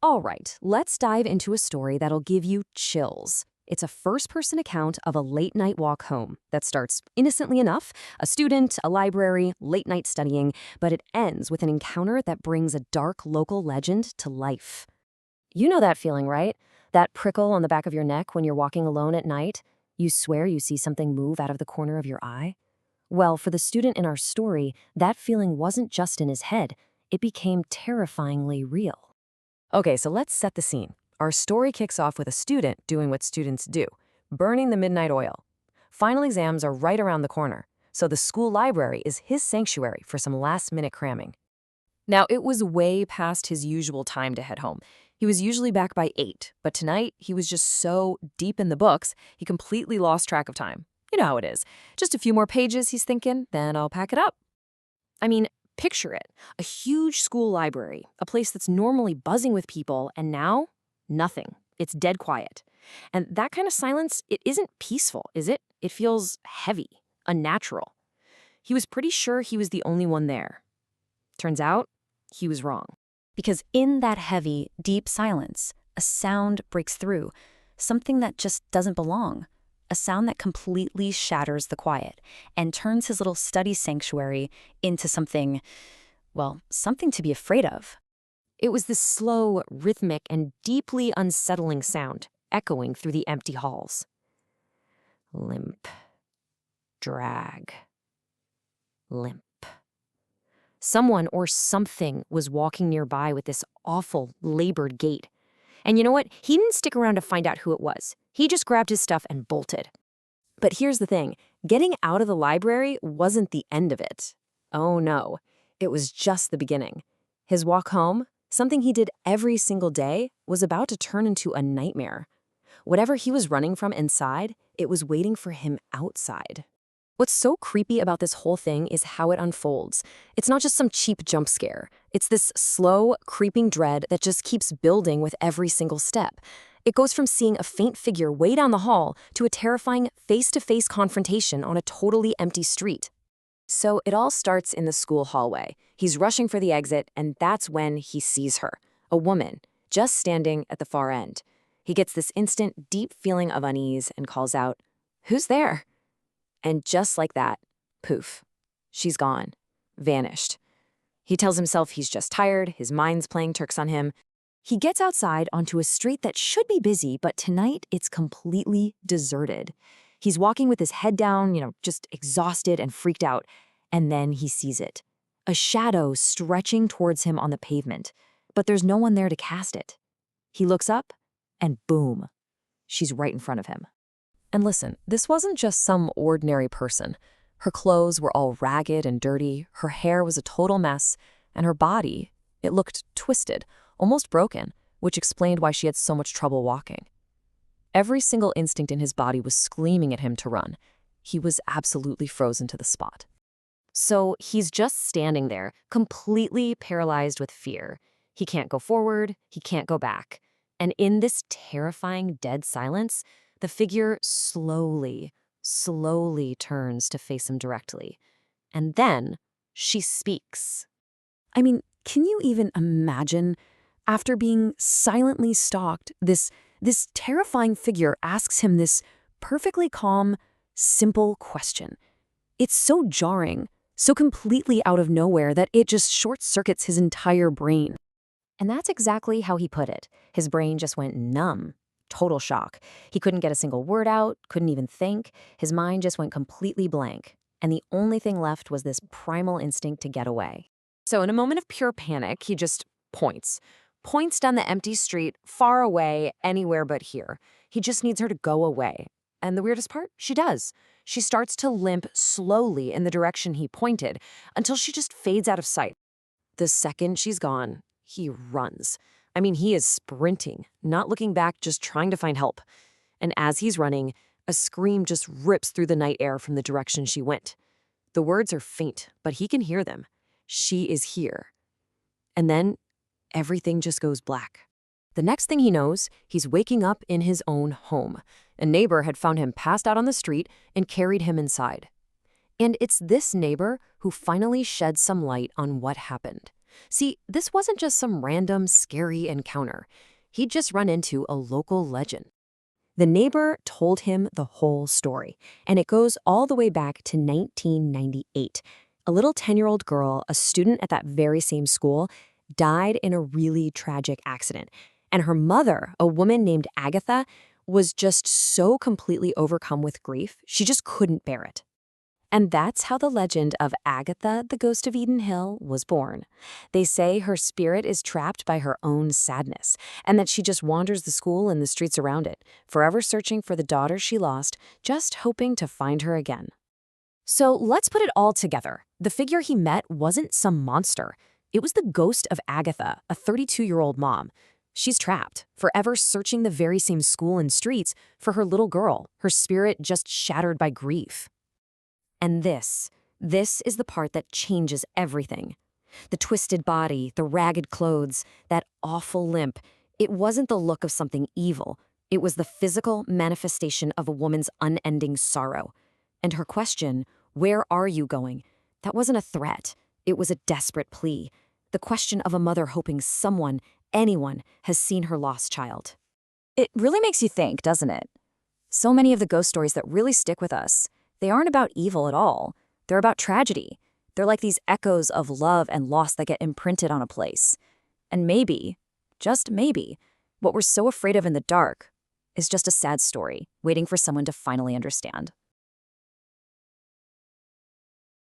All right, let's dive into a story that'll give you chills. It's a first-person account of a late-night walk home that starts innocently enough, a student, a library, late-night studying, but it ends with an encounter that brings a dark local legend to life. You know that feeling, right? That prickle on the back of your neck when you're walking alone at night? You swear you see something move out of the corner of your eye? Well, for the student in our story, that feeling wasn't just in his head. It became terrifyingly real. Okay, so let's set the scene. Our story kicks off with a student doing what students do, burning the midnight oil. Final exams are right around the corner, so the school library is his sanctuary for some last-minute cramming. Now, it was way past his usual time to head home. He was usually back by 8, but tonight he was just so deep in the books, he completely lost track of time. You know how it is. Just a few more pages, he's thinking, then I'll pack it up. I mean, picture it. A huge school library, a place that's normally buzzing with people, and now, nothing. It's dead quiet. And that kind of silence, it isn't peaceful, is it? It feels heavy, unnatural. He was pretty sure he was the only one there. Turns out, he was wrong. Because in that heavy, deep silence, a sound breaks through, something that just doesn't belong. A sound that completely shatters the quiet and turns his little study sanctuary into something, well, something to be afraid of. It was this slow, rhythmic, and deeply unsettling sound echoing through the empty halls. Limp. Drag. Limp. Someone or something was walking nearby with this awful, labored gait. And you know what? He didn't stick around to find out who it was. He just grabbed his stuff and bolted. But here's the thing. Getting out of the library wasn't the end of it. Oh no, it was just the beginning. His walk home, something he did every single day, was about to turn into a nightmare. Whatever he was running from inside, it was waiting for him outside. What's so creepy about this whole thing is how it unfolds. It's not just some cheap jump scare. It's this slow, creeping dread that just keeps building with every single step. It goes from seeing a faint figure way down the hall to a terrifying face-to-face confrontation on a totally empty street. So it all starts in the school hallway. He's rushing for the exit, and that's when he sees her, a woman, just standing at the far end. He gets this instant, deep feeling of unease and calls out, "Who's there?" And just like that, poof, she's gone, vanished. He tells himself he's just tired, his mind's playing tricks on him. He gets outside onto a street that should be busy, but tonight it's completely deserted. He's walking with his head down, just exhausted and freaked out, and then he sees it. A shadow stretching towards him on the pavement, but there's no one there to cast it. He looks up, and boom, she's right in front of him. And listen, this wasn't just some ordinary person. Her clothes were all ragged and dirty, her hair was a total mess, and her body, it looked twisted, almost broken, which explained why she had so much trouble walking. Every single instinct in his body was screaming at him to run. He was absolutely frozen to the spot. So he's just standing there, completely paralyzed with fear. He can't go forward, he can't go back. And in this terrifying dead silence, the figure slowly turns to face him directly. And then she speaks. I mean, can you even imagine? After being silently stalked, this terrifying figure asks him this perfectly calm, simple question. It's so jarring, so completely out of nowhere that it just short-circuits his entire brain. And that's exactly how he put it. His brain just went numb. Total shock. He couldn't get a single word out, couldn't even think. His mind just went completely blank. And the only thing left was this primal instinct to get away. So in a moment of pure panic, he just points down the empty street, far away, anywhere but here. He just needs her to go away. And the weirdest part? She does. She starts to limp slowly in the direction he pointed until she just fades out of sight. The second she's gone, he runs. I mean, he is sprinting, not looking back, just trying to find help. And as he's running, a scream just rips through the night air from the direction she went. The words are faint, but he can hear them. She is here. And then everything just goes black. The next thing he knows, he's waking up in his own home. A neighbor had found him passed out on the street and carried him inside. And it's this neighbor who finally sheds some light on what happened. See, this wasn't just some random, scary encounter. He'd just run into a local legend. The neighbor told him the whole story, and it goes all the way back to 1998. A little 10-year-old girl, a student at that very same school, died in a really tragic accident. And her mother, a woman named Agatha, was just so completely overcome with grief, she just couldn't bear it. And that's how the legend of Agatha, the ghost of Eden Hill, was born. They say her spirit is trapped by her own sadness, and that she just wanders the school and the streets around it, forever searching for the daughter she lost, just hoping to find her again. So let's put it all together. The figure he met wasn't some monster. It was the ghost of Agatha, a 32-year-old mom. She's trapped, forever searching the very same school and streets for her little girl, her spirit just shattered by grief. And this is the part that changes everything. The twisted body, the ragged clothes, that awful limp. It wasn't the look of something evil. It was the physical manifestation of a woman's unending sorrow. And her question, "Where are you going?" That wasn't a threat. It was a desperate plea. The question of a mother hoping someone, anyone, has seen her lost child. It really makes you think, doesn't it? So many of the ghost stories that really stick with us, they aren't about evil at all. They're about tragedy. They're like these echoes of love and loss that get imprinted on a place. And maybe, just maybe, what we're so afraid of in the dark is just a sad story waiting for someone to finally understand.